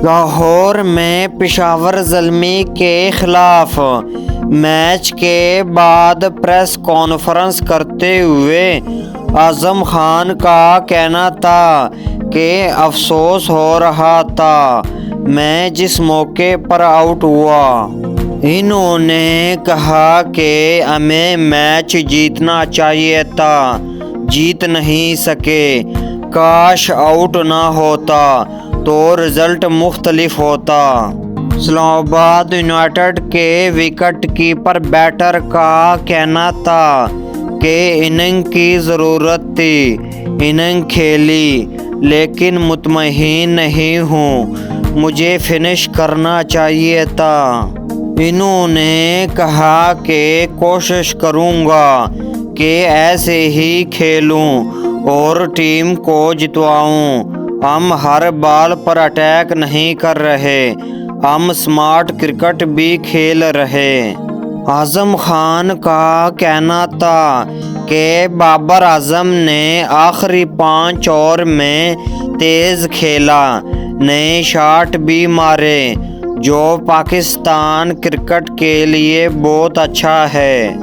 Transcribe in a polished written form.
لاہور میں پشاور زلمی کے خلاف میچ کے بعد پریس کانفرنس کرتے ہوئے اعظم خان کا کہنا تھا کہ افسوس ہو رہا تھا میں جس موقع پر آؤٹ ہوا۔ انہوں نے کہا کہ ہمیں میچ جیتنا چاہیے تھا، جیت نہیں سکے۔ کاش آؤٹ نہ ہوتا تو رزلٹ مختلف ہوتا۔ اسلام آباد یونائیٹڈ کے وکٹ کیپر بیٹر کا کہنا تھا کہ اننگ کی ضرورت تھی، اننگ کھیلی لیکن مطمئن نہیں ہوں، مجھے فنش کرنا چاہیے تھا۔ انہوں نے کہا کہ کوشش کروں گا کہ ایسے ہی کھیلوں اور ٹیم کو جتواؤں۔ ہم ہر بال پر اٹیک نہیں کر رہے، ہم سمارٹ کرکٹ بھی کھیل رہے۔ اعظم خان کا کہنا تھا کہ بابر اعظم نے آخری 5 اوور میں تیز کھیلا، نئے شاٹ بھی مارے، جو پاکستان کرکٹ کے لیے بہت اچھا ہے۔